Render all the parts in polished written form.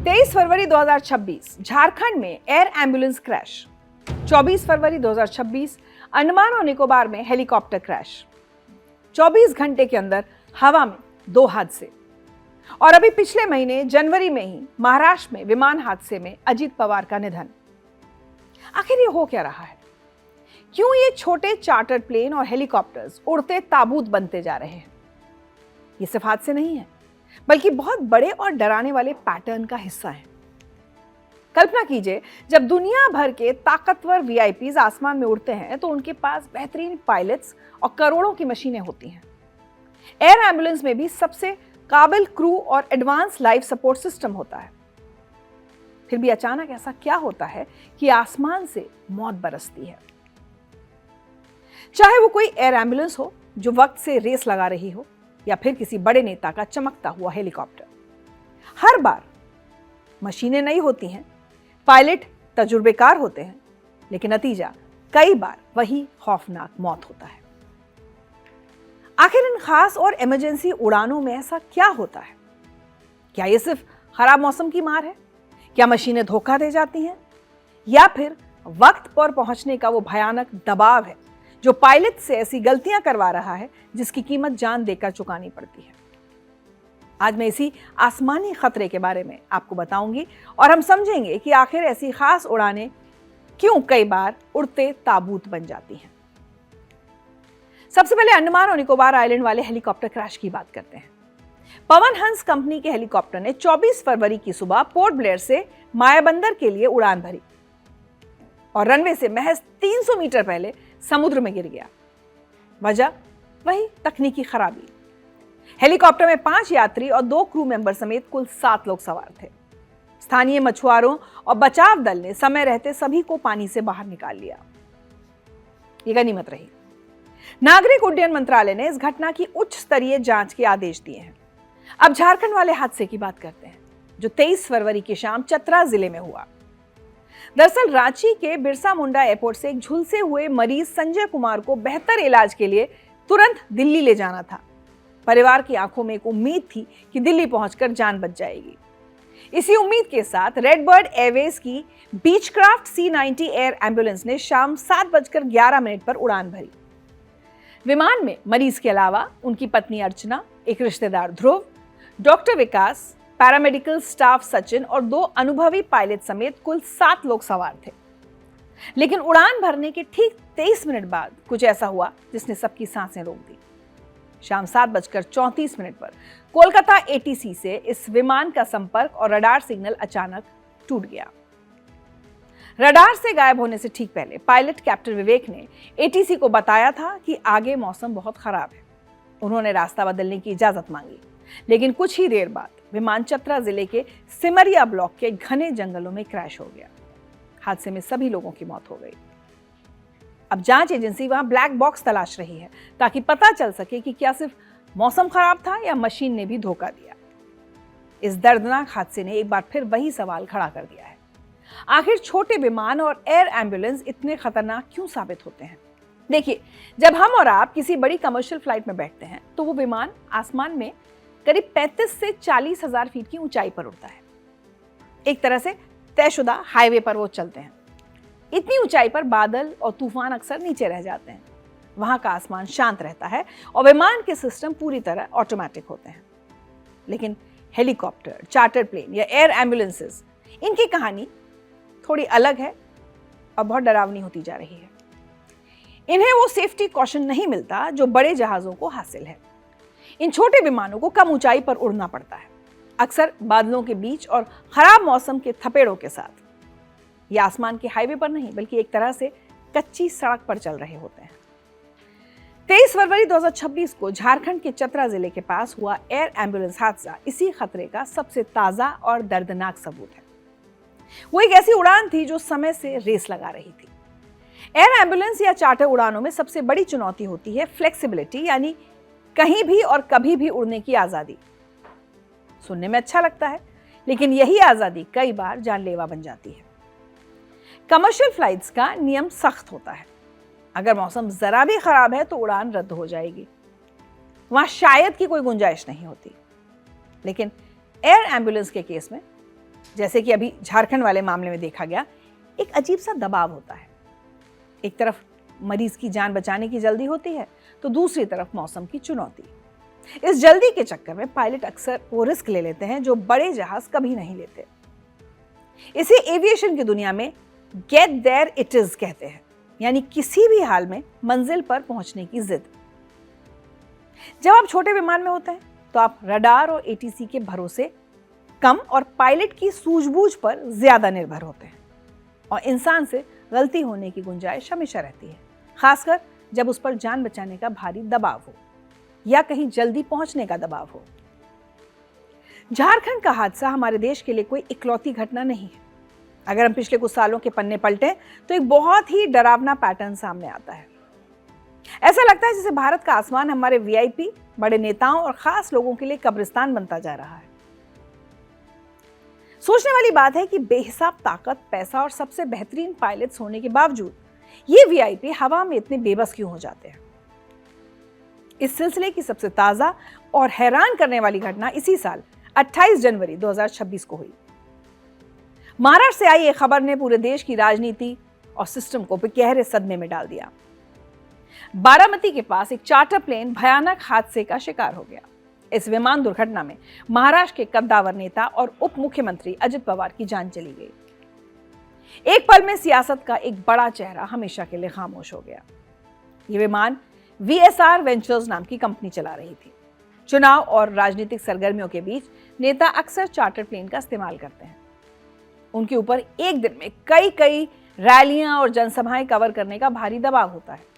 23 फरवरी 2026 झारखंड में air ambulance crash. 24 फरवरी 2026 अंडमान और निकोबार में हेलीकॉप्टर क्रैश। 24 घंटे के अंदर हवा में 2 हादसे। और अभी पिछले महीने जनवरी में ही महाराष्ट्र में विमान हादसे में अजीत पवार का निधन। आखिर ये हो क्या रहा है? क्यों ये छोटे चार्टर्ड प्लेन और हेलीकॉप्टर्स उड़ते ताबूत बनते जा रहे हैं? ये सिर्फ हादसे नहीं है, बल्कि बहुत बड़े और डराने वाले पैटर्न का हिस्सा है। कल्पना कीजिए, जब दुनिया भर के ताकतवर वीआईपीज आसमान में उड़ते हैं तो उनके पास बेहतरीन पायलट्स और करोड़ों की मशीनें होती हैं। एयर एम्बुलेंस में भी सबसे काबिल क्रू और एडवांस लाइफ सपोर्ट सिस्टम होता है। फिर भी अचानक ऐसा क्या होता है कि आसमान से मौत बरसती है? चाहे वो कोई एयर एम्बुलेंस हो जो वक्त से रेस लगा रही हो, या फिर किसी बड़े नेता का चमकता हुआ हेलीकॉप्टर, हर बार मशीनें नई होती हैं, पायलट तजुर्बेकार होते हैं, लेकिन नतीजा कई बार वही खौफनाक मौत होता है। आखिर इन खास और इमरजेंसी उड़ानों में ऐसा क्या होता है? क्या ये सिर्फ खराब मौसम की मार है? क्या मशीनें धोखा दे जाती हैं? या फिर वक्त पर पहुंचने का वो भयानक दबाव है जो पायलट से ऐसी गलतियां करवा रहा है जिसकी कीमत जान देकर चुकानी पड़ती है? आज मैं इसी आसमानी खतरे के बारे में आपको बताऊंगी और हम समझेंगे कि आखिर ऐसी खास उड़ानें क्यों कई बार उड़ते ताबूत बन जाती हैं। सबसे पहले अंडमान और निकोबार आइलैंड वाले हेलीकॉप्टर क्रैश की बात करते हैं। पवन हंस कंपनी के हेलीकॉप्टर ने 24 फरवरी की सुबह पोर्ट ब्लेयर से मायाबंदर के लिए उड़ान भरी और रनवे से महज 300 मीटर पहले समुद्र में गिर गया। वजह वही तकनीकी खराबी। हेलीकॉप्टर में 5 यात्री और 2 क्रू मेंबर समेत कुल 7 लोग सवार थे। स्थानीय मछुआरों और बचाव दल ने समय रहते सभी को पानी से बाहर निकाल लिया। ये गनीमत रही। नागरिक उड्डयन मंत्रालय ने इस घटना की उच्च स्तरीय जांच के आदेश दिए हैं। अब झारखंड वाले हादसे की बात करते हैं जो 23 फरवरी की शाम चतरा जिले में हुआ। दरअसल रांची के बिरसा मुंडा एयरपोर्ट से एक झुलसे हुए मरीज संजय कुमार को बेहतर इलाज के लिए तुरंत दिल्ली ले जाना था। परिवार की आंखों में एक उम्मीद थी कि दिल्ली पहुंचकर जान बच जाएगी। इसी उम्मीद के साथ रेडबर्ड एयरवेज की बीचक्राफ्ट C90 एयर एम्बुलेंस ने शाम 7:11 पर उड़ान भरी। विमान में मरीज के अलावा उनकी पत्नी अर्चना, एक रिश्तेदार ध्रुव, डॉक्टर विकास, पैरामेडिकल स्टाफ सचिन और 2 अनुभवी पायलट समेत कुल 7 लोग सवार थे। लेकिन उड़ान भरने के ठीक 23 मिनट बाद कुछ ऐसा हुआ जिसने सबकी सांसें रोक दी। शाम 7:34 पर कोलकाता ATC से इस विमान का संपर्क और रडार सिग्नल अचानक टूट गया। रडार से गायब होने से ठीक पहले पायलट कैप्टन विवेक ने ATC को बताया था कि आगे मौसम बहुत खराब है। उन्होंने रास्ता बदलने की इजाजत मांगी, लेकिन कुछ ही देर बाद विमान चतरा जिले के सिमरिया ब्लॉक के घने जंगलों में क्रैश हो गया। हादसे में सभी लोगों की मौत हो गई। अब जांच एजेंसी वहां ब्लैक बॉक्स तलाश रही है ताकि पता चल सके कि क्या सिर्फ मौसम खराब था या मशीन ने भी धोखा दिया। इस दर्दनाक हादसे ने एक बार फिर वही सवाल खड़ा कर दिया है, आखिर छोटे विमान और एयर एम्बुलेंस इतने खतरनाक क्यों साबित होते हैं? देखिए, जब हम और आप किसी बड़ी कमर्शियल फ्लाइट में बैठते हैं तो वो विमान आसमान में करीब 35 से 40 हजार फीट की ऊंचाई पर उड़ता है। एक तरह से तयशुदा हाईवे पर वो चलते हैं। इतनी ऊंचाई पर बादल और तूफान अक्सर नीचे रह जाते हैं। वहां का आसमान शांत रहता है और विमान के सिस्टम पूरी तरह ऑटोमेटिक होते हैं। लेकिन हेलीकॉप्टर, चार्टर प्लेन या एयर एम्बुलेंसेस, इनकी कहानी थोड़ी अलग है और बहुत डरावनी होती जा रही है। इन्हें वो सेफ्टी कॉशन नहीं मिलता जो बड़े जहाजों को हासिल है। इन छोटे विमानों को कम ऊंचाई पर उड़ना पड़ता है, अक्सर बादलों के बीच और खराब मौसम के थपेड़ों के साथ। ये आसमान के हाईवे पर नहीं, बल्कि एक तरह से कच्ची सड़क पर चल रहे होते हैं। 23 फरवरी 2026 को झारखंड के चतरा जिले के पास हुआ एयर एम्बुलेंस हादसा इसी खतरे का सबसे ताजा और दर्दनाक सबूत है। वो एक ऐसी उड़ान थी जो समय से रेस लगा रही थी। एयर एम्बुलेंस या चार्टर उड़ानों में सबसे बड़ी चुनौती होती है फ्लेक्सिबिलिटी, यानी कहीं भी और कभी भी उड़ने की आजादी। सुनने में अच्छा लगता है, लेकिन यही आजादी कई बार जानलेवा बन जाती है। कमर्शियल फ्लाइट्स का नियम सख्त होता है। अगर मौसम जरा भी खराब है तो उड़ान रद्द हो जाएगी। वहां शायद की कोई गुंजाइश नहीं होती। लेकिन एयर एम्बुलेंस के केस में जैसे कि अभी झारखंड वाले मामले में देखा गया, एक अजीब सा दबाव होता है। एक तरफ मरीज की जान बचाने की जल्दी होती है, तो दूसरी तरफ मौसम की चुनौती। इस जल्दी के चक्कर में पायलट अक्सर वो रिस्क ले लेते हैं जो बड़े जहाज कभी नहीं लेते। इसे एविएशन की दुनिया में गेट देयर इट इज कहते हैं, यानी किसी भी हाल में मंजिल पर पहुंचने की जिद। जब आप छोटे विमान में होते हैं तो आप रडार और एटीसी के भरोसे कम और पायलट की सूझबूझ पर ज्यादा निर्भर होते हैं, और इंसान से गलती होने की गुंजाइश हमेशा रहती है, खासकर जब उस पर जान बचाने का भारी दबाव हो या कहीं जल्दी पहुंचने का दबाव हो। झारखंड का हादसा हमारे देश के लिए कोई इकलौती घटना नहीं है। अगर हम पिछले कुछ सालों के पन्ने पलटें तो एक बहुत ही डरावना पैटर्न सामने आता है। ऐसा लगता है जैसे भारत का आसमान हमारे वीआईपी, बड़े नेताओं और खास लोगों के लिए कब्रिस्तान बनता जा रहा है। सोचने वाली बात है कि बेहिसाब ताकत, पैसा और सबसे बेहतरीन पायलट्स होने के बावजूद ये वीआईपी हवा में इतने बेबस क्यों हो जाते हैं। इस सिलसिले की सबसे ताजा और हैरान करने वाली घटना इसी साल 28 जनवरी 2026 को हुई। महाराष्ट्र से आई एक खबर ने पूरे देश की राजनीति और सिस्टम को गहरे सदमे में डाल दिया। बारामती के पास एक चार्टर प्लेन भयानक हादसे का शिकार हो गया। इस विमान दुर्घटना में महाराष्ट्र के कद्दावर नेता और उप मुख्यमंत्री अजित पवार की जान चली गई। एक पल में सियासत का एक बड़ा चेहरा हमेशा के लिए खामोश हो गया। यह विमान VSR वेंचर्स नाम की कंपनी चला रही थी। चुनाव और राजनीतिक सरगर्मियों के बीच नेता अक्सर चार्टर प्लेन का इस्तेमाल करते हैं। उनके ऊपर एक दिन में कई रैलियां और जनसभाएं कवर करने का भारी दबाव होता है।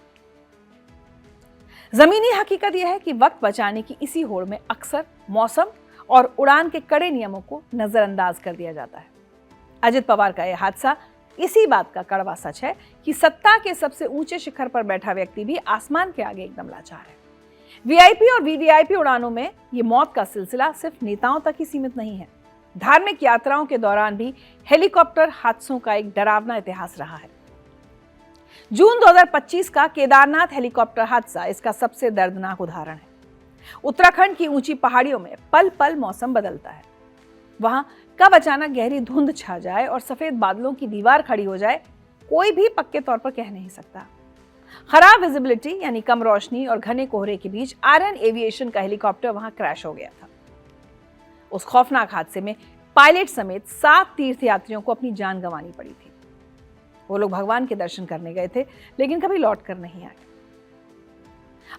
जमीनी हकीकत यह है कि वक्त बचाने की इसी होड़ में अक्सर मौसम और उड़ान के कड़े नियमों को नजरअंदाज कर दिया जाता है। अजित पवार का यह हादसा इसी बात का कड़वा सच है कि सत्ता के सबसे ऊंचे शिखर पर बैठा व्यक्ति भी आसमान के आगे एकदम लाचार है। वीआईपी और वीवीआईपी उड़ानों में ये मौत का सिलसिला सिर्फ नेताओं तक ही सीमित नहीं है। धार्मिक यात्राओं के दौरान भी हेलीकॉप्टर हादसों का एक डरावना इतिहास रहा है। जून 2025 का केदारनाथ हेलीकॉप्टर हादसा इसका सबसे दर्दनाक उदाहरण है। उत्तराखंड की ऊंची पहाड़ियों में पल पल मौसम बदलता है। वहां कब अचानक गहरी धुंध छा जाए और सफेद बादलों की दीवार खड़ी हो जाए, कोई भी पक्के तौर पर कह नहीं सकता। खराब विजिबिलिटी यानी कम रोशनी और घने कोहरे के बीच आर्यन एविएशन का हेलीकॉप्टर वहां क्रैश हो गया था। उस खौफनाक हादसे में पायलट समेत 7 तीर्थयात्रियों को अपनी जान गंवानी पड़ी थी। वो लोग भगवान के दर्शन करने गए थे, लेकिन कभी लौट कर नहीं आए।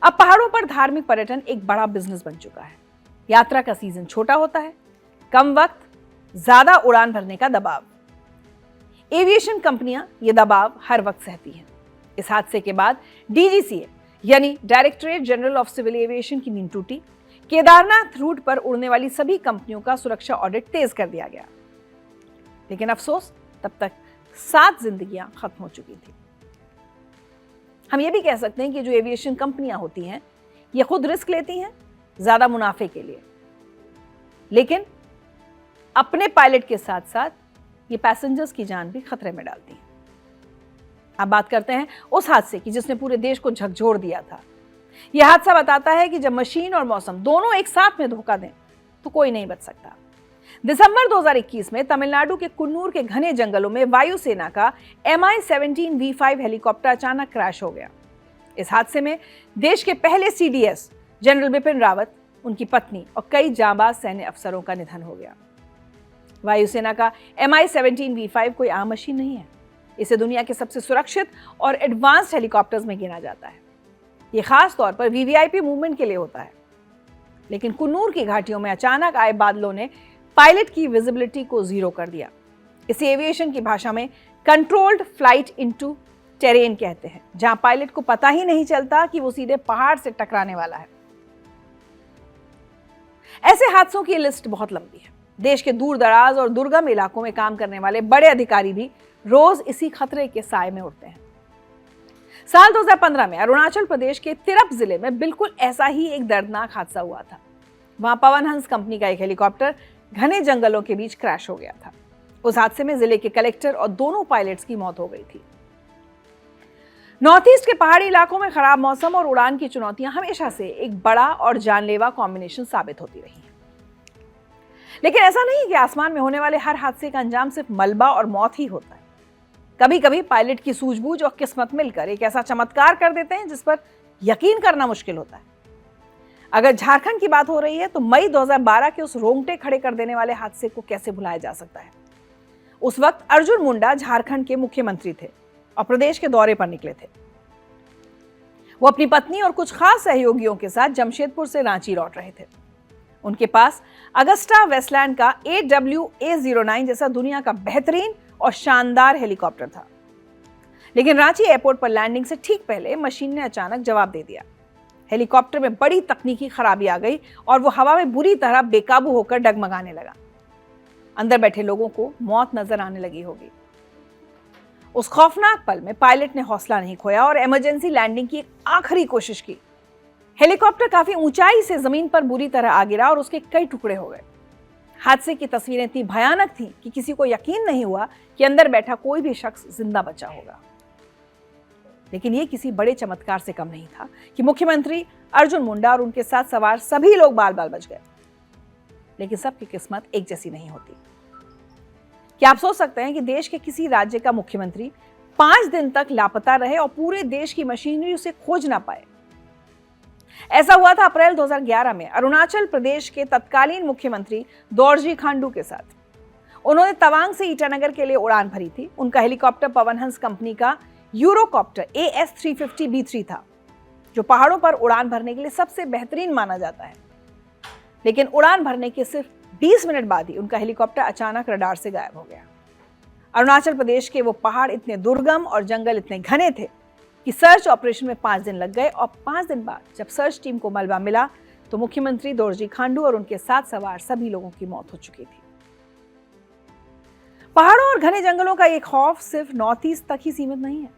अब पहाड़ों पर धार्मिक पर्यटन एक बड़ा बिजनेस बन चुका है। यात्रा का सीजन छोटा होता है, कम वक्त, ज्यादा उड़ान भरने का दबाव। एविएशन कंपनियां ये दबाव हर वक्त सहती हैं। इस हादसे के बाद DGCA यानी directorate general of civil aviation की नींद टूटी। केदारनाथ रूट पर उड़ने वाली सभी कंपनियों का सुरक्षा ऑडिट तेज कर दिया गया। लेकिन अफसोस, तब तक 7 जिंदगियां खत्म हो चुकी थी। हम ये भी कह सकते हैं कि जो एविएशन कंपनियां होती हैं, ये खुद रिस्क लेती हैं ज्यादा मुनाफे के लिए, लेकिन अपने पायलट के साथ साथ ये पैसेंजर्स की जान भी खतरे में डालती हैं। अब बात करते हैं उस हादसे की जिसने पूरे देश को झकझोर दिया था। यह हादसा बताता है कि जब मशीन और मौसम दोनों एक साथ में धोखा दें तो कोई नहीं बच सकता। दिसंबर 2021 में तमिलनाडु के कुन्नूर के घने जंगलों में वायुसेना का MI-17 V5 हेलीकॉप्टर अचानक क्रैश हो गया। इस हादसे में देश के पहले CDS जनरल बिपिन रावत, उनकी पत्नी और कई जांबाज सैन्य अफसरों का निधन हो गया। वायुसेना का MI-17 V5 कोई आम मशीन नहीं है। इसे दुनिया के सबसे सुरक्षित और एडवांस्ड हेलीकॉप्टर्स में गिना जाता है। यह खास तौर पर VVIP मूवमेंट के लिए होता है। लेकिन कुन्नूर की घाटियों में अचानक आए बादलों ने पायलट की विजिबिलिटी को जीरो कर दिया। इसे एविएशन की भाषा में कंट्रोल्ड फ्लाइट इनटू टेरेन कहते हैं, जहां पायलट को पता ही नहीं चलता कि वो सीधे पहाड़ से टकराने वाला है। ऐसे हादसों की लिस्ट बहुत लंबी है। देश के दूर दराज और दुर्गम इलाकों में काम करने वाले बड़े अधिकारी भी रोज इसी खतरे के साए में उठते हैं। साल 2015 में अरुणाचल प्रदेश के तिरप जिले में बिल्कुल ऐसा ही एक दर्दनाक हादसा हुआ था। वहां पवन हंस कंपनी का एक हेलीकॉप्टर घने जंगलों के बीच क्रैश हो गया था। उस हादसे में जिले के कलेक्टर और दोनों पायलट्स की मौत हो गई थी। नॉर्थ ईस्ट के पहाड़ी इलाकों में खराब मौसम और उड़ान की चुनौतियां हमेशा से एक बड़ा और जानलेवा कॉम्बिनेशन साबित होती रही हैं। लेकिन ऐसा नहीं कि आसमान में होने वाले हर हादसे का अंजाम सिर्फ मलबा और मौत ही होता है। कभी कभी पायलट की सूझबूझ और किस्मत मिलकर एक ऐसा चमत्कार कर देते हैं जिस पर यकीन करना मुश्किल होता है। अगर झारखंड की बात हो रही है तो मई 2012 के उस रोंगटे खड़े कर देने वाले हादसे को कैसे भुलाया जा सकता है। उस वक्त अर्जुन मुंडा झारखंड के मुख्यमंत्री थे और प्रदेश के दौरे पर निकले थे। वो अपनी पत्नी और कुछ खास सहयोगियों के साथ जमशेदपुर से रांची लौट रहे थे। उनके पास अगस्टा वेस्टलैंड का AWA-09 जैसा दुनिया का बेहतरीन और शानदार हेलीकॉप्टर था। लेकिन रांची एयरपोर्ट पर लैंडिंग से ठीक पहले मशीन ने अचानक जवाब दे दिया। हेलीकॉप्टर में बड़ी तकनीकी खराबी आ गई और वो हवा में बुरी तरह बेकाबू होकर डगमगाने लगा। अंदर बैठे लोगों को मौत नजर आने लगी होगी। उस खौफनाक पल में पायलट ने हौसला नहीं खोया और इमरजेंसी लैंडिंग की एक आखिरी कोशिश की। हेलीकॉप्टर काफी ऊंचाई से जमीन पर बुरी तरह आ गिरा और उसके कई टुकड़े हो गए। हादसे की तस्वीरें इतनी भयानक थी कि किसी को यकीन नहीं हुआ कि अंदर बैठा कोई भी शख्स जिंदा बचा होगा। लेकिन यह किसी बड़े चमत्कार से कम नहीं था कि मुख्यमंत्री अर्जुन मुंडा और उनके साथ सवार सभी लोग बाल बाल बच गए। लेकिन सबकी किस्मत एक जैसी नहीं होती। क्या आप सोच सकते हैं कि देश के किसी राज्य का मुख्यमंत्री 5 दिन तक लापता रहे और पूरे देश की मशीनरी उसे खोज ना पाए? ऐसा हुआ था अप्रैल 2011 में अरुणाचल प्रदेश के तत्कालीन मुख्यमंत्री दोरजी खांडू के साथ। उन्होंने तवांग से ईटानगर के लिए उड़ान भरी थी। उनका हेलीकॉप्टर पवनहंस कंपनी का यूरोकॉप्टर AS-350B3 था, जो पहाड़ों पर उड़ान भरने के लिए सबसे बेहतरीन माना जाता है। लेकिन उड़ान भरने के सिर्फ 20 मिनट बाद ही उनका हेलीकॉप्टर अचानक रडार से गायब हो गया। अरुणाचल प्रदेश के वो पहाड़ इतने दुर्गम और जंगल इतने घने थे कि सर्च ऑपरेशन में 5 दिन लग गए और 5 दिन बाद जब सर्च टीम को मलबा मिला तो मुख्यमंत्री दोरजी खांडू और उनके साथ सवार सभी लोगों की मौत हो चुकी थी। पहाड़ों और घने जंगलों का ये खौफ सिर्फ नॉर्थ ईस्ट तक ही सीमित नहीं है।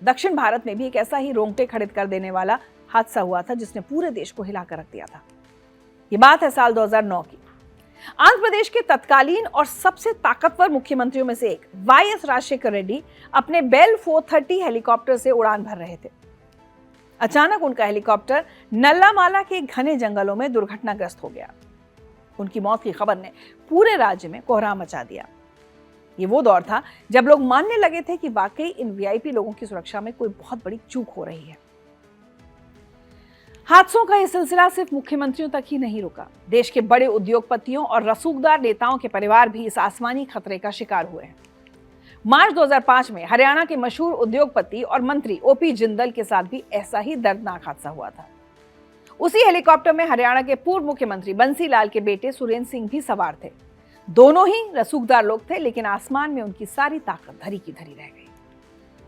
दक्षिण भारत में भी एक ऐसा ही रोंगटे खड़े कर देने वाला हादसा हुआ था जिसने पूरे देश को हिलाकर रख दिया था। ये बात है साल 2009 की। आंध्र प्रदेश के तत्कालीन और सबसे ताकतवर मुख्यमंत्रियों में से एक YS राजशेखर रेड्डी अपने बेल 430 हेलीकॉप्टर से उड़ान भर रहे थे। अचानक उनका हेलीकॉप्टर नल्लामाला के घने जंगलों में दुर्घटनाग्रस्त हो गया। उनकी मौत की खबर ने पूरे राज्य में कोहराम मचा दिया। ये वो दौर था जब लोग मानने लगे थे कि वाकई इन VIP लोगों की सुरक्षा में कोई बहुत बड़ी चूक हो रही है। हादसों का यह सिलसिला सिर्फ मुख्यमंत्रियों तक ही नहीं रुका। देश के बड़े उद्योगपतियों और रसूखदार नेताओं के परिवार भी इस आसमानी खतरे का शिकार हुए हैं। मार्च 2005 में हरियाणा के मशहूर उद्योगपति और मंत्री OP जिंदल के साथ भी ऐसा ही दर्दनाक हादसा हुआ था। उसी हेलीकॉप्टर में हरियाणा के पूर्व मुख्यमंत्री बंसी लाल के बेटे सुरेंद्र सिंह भी सवार थे। दोनों ही रसूखदार लोग थे, लेकिन आसमान में उनकी सारी ताकत धरी की धरी रह गई।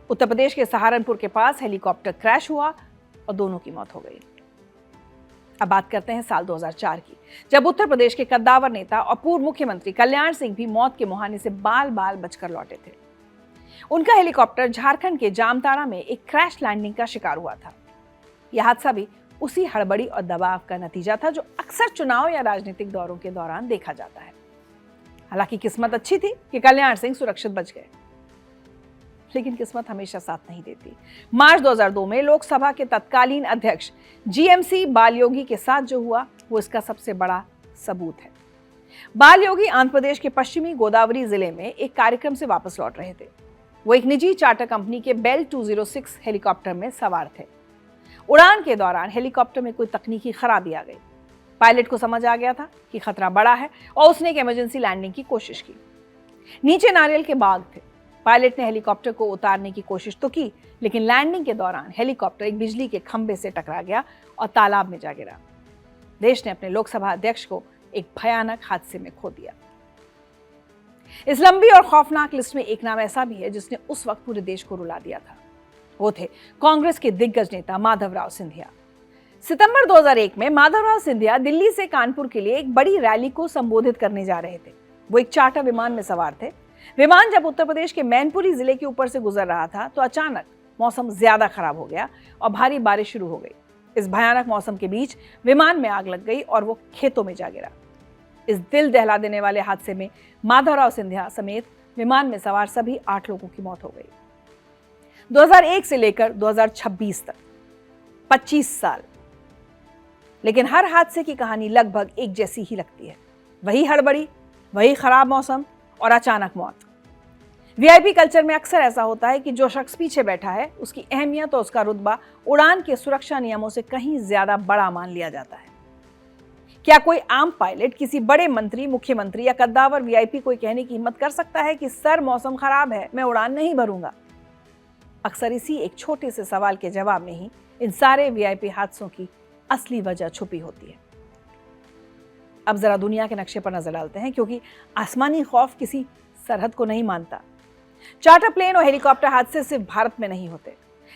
उत्तर प्रदेश के सहारनपुर के पास हेलीकॉप्टर क्रैश हुआ और दोनों की मौत हो गई। अब बात करते हैं साल 2004 की, जब उत्तर प्रदेश के कद्दावर नेता और पूर्व मुख्यमंत्री कल्याण सिंह भी मौत के मुहाने से बाल बाल बचकर लौटे थे। उनका हेलीकॉप्टर झारखंड के जामताड़ा में एक क्रैश लैंडिंग का शिकार हुआ था। यह हादसा भी उसी हड़बड़ी और दबाव का नतीजा था जो अक्सर चुनाव या राजनीतिक दौरों के दौरान देखा जाता है। हालांकि किस्मत अच्छी थी कि कल्याण सिंह सुरक्षित बच गए, लेकिन किस्मत हमेशा साथ नहीं देती। मार्च 2002 में लोकसभा के तत्कालीन अध्यक्ष GMC बालयोगी के साथ जो हुआ वो इसका सबसे बड़ा सबूत है। बालयोगी आंध्र प्रदेश के पश्चिमी गोदावरी जिले में एक कार्यक्रम से वापस लौट रहे थे। वो एक निजी चार्टर कंपनी के बेल 206 हेलीकॉप्टर में सवार थे। उड़ान के दौरान हेलीकॉप्टर में कोई तकनीकी खराबी आ गई। पायलट को समझ आ गया था कि खतरा बड़ा है और उसने एक इमरजेंसी लैंडिंग की कोशिश की। नीचे नारियल के बाग थे। पायलट ने हेलीकॉप्टर को उतारने की कोशिश तो की, लेकिन लैंडिंग के दौरान हेलीकॉप्टर एक बिजली के खंभे से टकरा गया और तालाब में जा गिरा। देश ने अपने लोकसभा अध्यक्ष को एक भयानक हादसे में खो दिया। इस लंबी और खौफनाक लिस्ट में एक नाम ऐसा भी है जिसने उस वक्त पूरे देश को रुला दिया था। वो थे कांग्रेस के दिग्गज नेता माधवराव सिंधिया। सितंबर 2001 में माधवराव सिंधिया दिल्ली से कानपुर के लिए एक बड़ी रैली को संबोधित करने जा रहे थे। वो एक चार्टर विमान में सवार थे। विमान जब उत्तर प्रदेश के मैनपुरी जिले के ऊपर से गुजर रहा था तो अचानक मौसम ज्यादा खराब हो गया और भारी बारिश शुरू हो गई। इस भयानक मौसम के बीच विमान में आग लग गई और वो खेतों में जा गिरा। इस दिल दहला देने वाले हादसे में माधवराव सिंधिया समेत विमान में सवार सभी 8 लोगों की मौत हो गई। 2001 से लेकर 2026 तक 25 साल, लेकिन हर हादसे की कहानी लगभग एक जैसी ही लगती है। वही हड़बड़ी, वही खराब मौसम और अचानक मौत। वीआईपी कल्चर में अक्सर ऐसा होता है कि जो शख्स पीछे बैठा है उसकी अहमियत और उसका रुतबा उड़ान के सुरक्षा नियमों से कहीं ज्यादा बड़ा मान लिया जाता है। क्या कोई आम पायलट किसी बड़े मंत्री, मुख्यमंत्री या कद्दावर वीआईपी को कहने की हिम्मत कर सकता है कि सर मौसम खराब है, मैं उड़ान नहीं भरूंगा? अक्सर इसी एक छोटे से सवाल के जवाब में ही इन सारे वीआईपी हादसों की असली वजह छुपी होती है। अब जरा दुनिया के नक्शे पर नजर डालते हैं, क्योंकि आसमानी खौफ किसी सरहद को नहीं मानता। चार्टर प्लेन और हेलीकॉप्टर हादसे सिर्फ भारत में नहीं होते।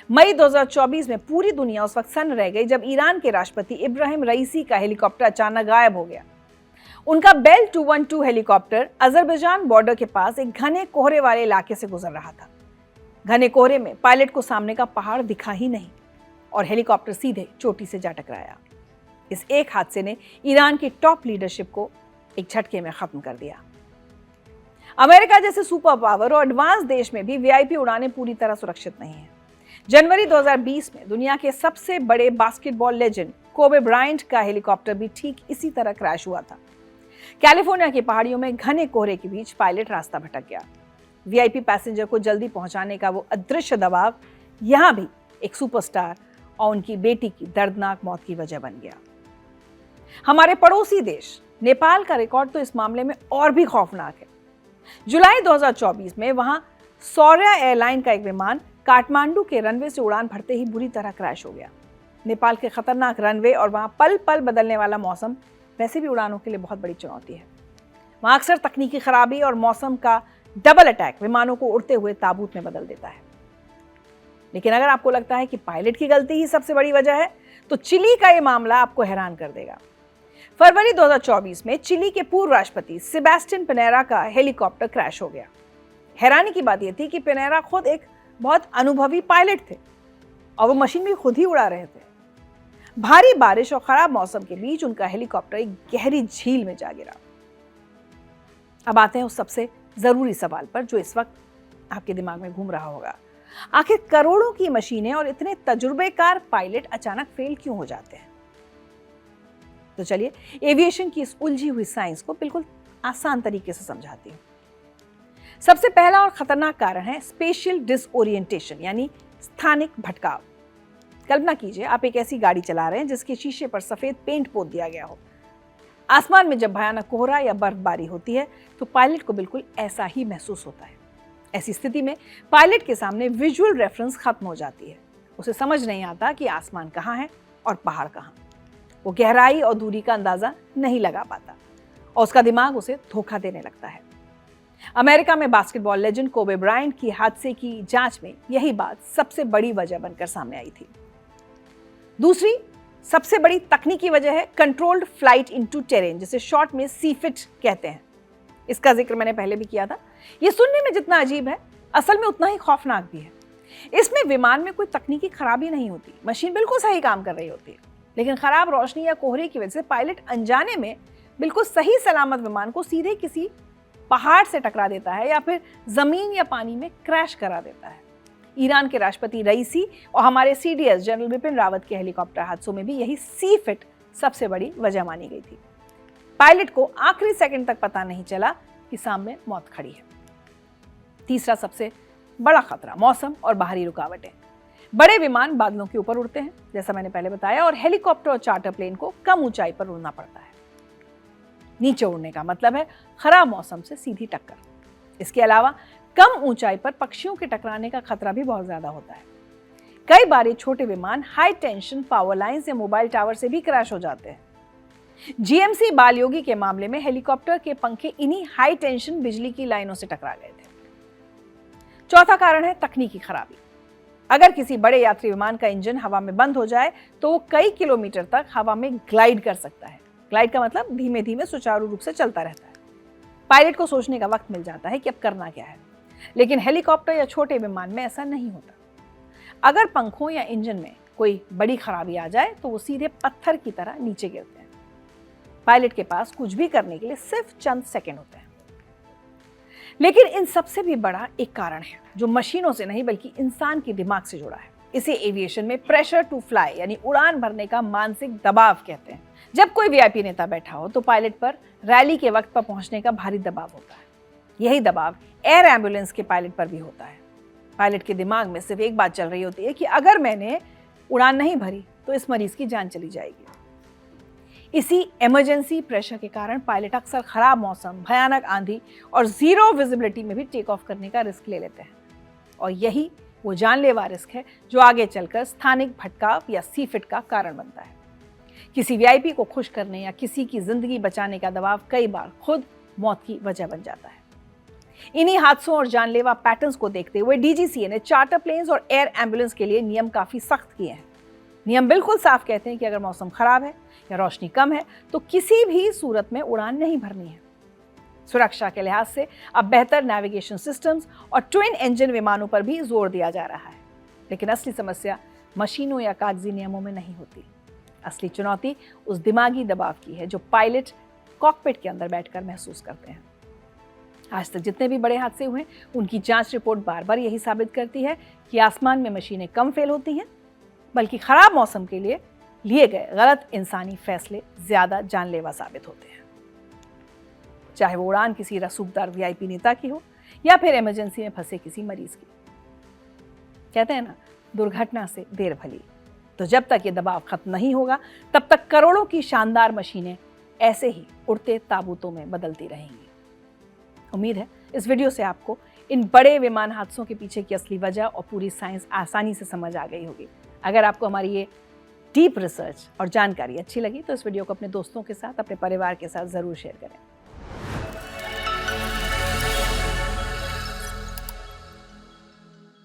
मई 2024 में पूरी दुनिया उस वक्त सन्न रह गई जब ईरान के राष्ट्रपति इब्राहिम रईसी का हेलीकॉप्टर अचानक गायब हो गया। उनका बेल 212 हेलीकॉप्टर अजरबैजान बॉर्डर के पास एक घने कोहरे वाले इलाके से गुजर रहा था। घने कोहरे में पायलट को सामने का पहाड़ दिखा ही नहीं और हेलीकॉप्टर सीधे चोटी से जा टकराया। इस एक हादसे ने ईरान की टॉप लीडरशिप को एक झटके में खत्म कर दिया। अमेरिका जैसे सुपर पावर और एडवांस देश में भी वीआईपी उड़ानें पूरी तरह सुरक्षित नहीं हैं। जनवरी 2020 में दुनिया के सबसे बड़े बास्केटबॉल लेजेंड कोबे ब्रायंट का हेलीकॉप्टर भी ठीक इसी तरह क्रैश हुआ था। कैलिफोर्निया की पहाड़ियों में घने कोहरे के बीच पायलट रास्ता भटक गया। वीआईपी पैसेंजर को जल्दी पहुंचाने का वो अदृश्य दबाव यहां भी एक सुपरस्टार और उनकी बेटी की दर्दनाक मौत की वजह बन गया। हमारे पड़ोसी देश नेपाल का रिकॉर्ड तो इस मामले में और भी खौफनाक है। जुलाई 2024 में वहां सौर्या एयरलाइन का एक विमान काठमांडू के रनवे से उड़ान भरते ही बुरी तरह क्रैश हो गया। नेपाल के खतरनाक रनवे और वहां पल पल बदलने वाला मौसम वैसे भी उड़ानों के लिए बहुत बड़ी चुनौती है। वहां अक्सर तकनीकी खराबी और मौसम का डबल अटैक विमानों को उड़ते हुए ताबूत में बदल देता है। लेकिन अगर आपको लगता है कि पायलट की गलती ही सबसे बड़ी वजह है, तो चिली का यह मामला आपको हैरान कर देगा। फरवरी 2024 में चिली के पूर्व राष्ट्रपति सेबेस्टियन पिनेरा का हेलीकॉप्टर क्रैश हो गया। हैरानी की बात यह थी कि पिनेरा खुद एक बहुत अनुभवी पायलट थे और वो मशीन भी खुद ही उड़ा रहे थे। भारी बारिश और खराब मौसम के बीच उनका हेलीकॉप्टर एक गहरी झील में जा गिरा। अब आते हैं उस सबसे जरूरी सवाल पर जो इस वक्त आपके दिमाग में घूम रहा होगा। आखिर करोड़ों की मशीनें और इतने तजुर्बेकार पायलट अचानक फेल क्यों हो जाते हैं? तो चलिए एविएशन की इस उलझी हुई साइंस को बिल्कुल आसान तरीके से समझाती हूँ। सबसे पहला और खतरनाक कारण है स्पेशियल डिसओरिएंटेशन, यानी स्थानिक भटकाव। कल्पना कीजिए आप एक ऐसी गाड़ी चला रहे हैं जिसके शीशे पर सफेद पेंट पोत दिया गया हो। आसमान में जब भयानक कोहरा या बर्फबारी होती है तो पायलट को बिल्कुल ऐसा ही महसूस होता है। ऐसी स्थिति में पायलट के सामने विजुअल रेफरेंस खत्म हो जाती है। उसे समझ नहीं आता कि आसमान कहाँ है और पहाड़ कहाँ। वो गहराई और दूरी का अंदाजा नहीं लगा पाता और उसका दिमाग उसे धोखा देने लगता है। अमेरिका में बास्केटबॉल लेजेंड कोबे ब्रायंट की हादसे की जांच में यही बात सबसे बड़ी वजह बनकर सामने आई थी। दूसरी सबसे बड़ी तकनीकी वजह है कंट्रोल्ड फ्लाइट इनटू टेरेन, जिसे शॉर्ट में सीफिट कहते हैं। इसका जिक्र मैंने पहले भी किया था। यह सुनने में जितना अजीब है, असल में उतना ही खौफनाक भी है। इसमें विमान में कोई तकनीकी खराबी नहीं होती, मशीन बिल्कुल सही काम कर रही होती है, लेकिन खराब रोशनी या कोहरे की वजह से पायलट अनजाने में बिल्कुल सही सलामत विमान को सीधे किसी पहाड़ से टकरा देता है या फिर जमीन या पानी में क्रैश करा देता है। ईरान के राष्ट्रपति रईसी और हमारे सीडीएस जनरल बिपिन रावत के हेलीकॉप्टर हादसों में भी यही सीफिट सबसे बड़ी वजह मानी गई थी। पायलट को आखिरी सेकंड तक पता नहीं चला कि सामने मौत खड़ी है। तीसरा सबसे बड़ा खतरा मौसम और बाहरी रुकावटें। बड़े विमान बादलों के ऊपर उड़ते हैं, जैसा मैंने पहले बताया, और हेलीकॉप्टर और चार्टर प्लेन को कम ऊंचाई पर उड़ना पड़ता है। नीचे उड़ने का मतलब है खराब मौसम से सीधी टक्कर। इसके अलावा कम ऊंचाई पर पक्षियों के टकराने का खतरा भी बहुत ज्यादा होता है। कई बार ये छोटे विमान हाई टेंशन पावर लाइंस या मोबाइल टावर से भी क्रैश हो जाते हैं। जीएमसी बालयोगी के मामले में हेलीकॉप्टर के पंखे इन्हीं हाई टेंशन बिजली की लाइनों से टकरा गए थे। चौथा कारण है तकनीकी खराबी। अगर किसी बड़े यात्री विमान का इंजन हवा में बंद हो जाए तो वो कई किलोमीटर तक हवा में ग्लाइड कर सकता है। ग्लाइड का मतलब धीमे धीमे सुचारू रूप से चलता रहता है। पायलट को सोचने का वक्त मिल जाता है कि अब करना क्या है, लेकिन हेलीकॉप्टर या छोटे विमान में ऐसा नहीं होता। अगर पंखों या इंजन में कोई बड़ी खराबी आ जाए तो वो सीधे पत्थर की तरह नीचे गिरते हैं। पायलट के पास कुछ भी करने के लिए सिर्फ चंद सेकंड होते हैं। लेकिन इन सबसे भी बड़ा एक कारण है जो मशीनों से नहीं बल्कि इंसान के दिमाग से जुड़ा है। इसे एविएशन में प्रेशर टू फ्लाई यानी उड़ान भरने का मानसिक दबाव कहते हैं, जब कोई वीआईपी नेता बैठा हो तो पायलट पर रैली के वक्त पर पहुंचने का भारी दबाव होता है। यही दबाव एयर एम्बुलेंस के पायलट पर भी होता है। पायलट के दिमाग में सिर्फ एक बात चल रही होती है कि अगर मैंने उड़ान नहीं भरी तो इस मरीज की जान चली जाएगी। इसी इमरजेंसी प्रेशर के कारण पायलट अक्सर खराब मौसम, भयानक आंधी और जीरो विजिबिलिटी में भी टेक ऑफ करने का रिस्क ले लेते हैं। और यही वो जानलेवा रिस्क है जो आगे चलकर स्थानिक भटकाव या सीफिट का कारण बनता है। किसी वीआईपी को खुश करने या किसी की जिंदगी बचाने का दबाव कई बार खुद मौत की वजह बन जाता है। इन्हीं हादसों और जानलेवा पैटर्न्स को देखते हुए डीजीसीए ने चार्टर प्लेन्स और एयर एम्बुलेंस के लिए नियम काफी सख्त किए हैं। नियम बिल्कुल साफ कहते हैं कि अगर मौसम खराब है या रोशनी कम है तो किसी भी सूरत में उड़ान नहीं भरनी है। सुरक्षा के लिहाज से अब बेहतर नेविगेशन सिस्टम्स और ट्विन इंजन विमानों पर भी जोर दिया जा रहा है। लेकिन असली समस्या मशीनों या कागजी नियमों में नहीं होती। असली चुनौती उस दिमागी दबाव की है जो पायलट कॉकपिट के अंदर बैठकर महसूस करते हैं। आज तक जितने भी बड़े हादसे हुए उनकी जांच रिपोर्ट बार बार यही साबित करती है कि आसमान में मशीनें कम फेल होती हैं, बल्कि खराब मौसम के लिए गए गलत इंसानी फैसले ज्यादा जानलेवा साबित होते हैं। चाहे वो उड़ान किसी रसूखदार वीआईपी नेता की हो या फिर इमरजेंसी में फंसे किसी मरीज की। कहते हैं ना, दुर्घटना से देर भली। तो जब तक ये दबाव खत्म नहीं होगा तब तक करोड़ों की शानदार मशीनें ऐसे ही उड़ते ताबूतों में बदलती रहेंगी। उम्मीद है इस वीडियो से आपको इन बड़े विमान हादसों के पीछे की असली वजह और पूरी साइंस आसानी से समझ आ गई होगी। अगर आपको हमारी ये डीप रिसर्च और जानकारी अच्छी लगी तो इस वीडियो को अपने दोस्तों के साथ, अपने परिवार के साथ ज़रूर शेयर करें।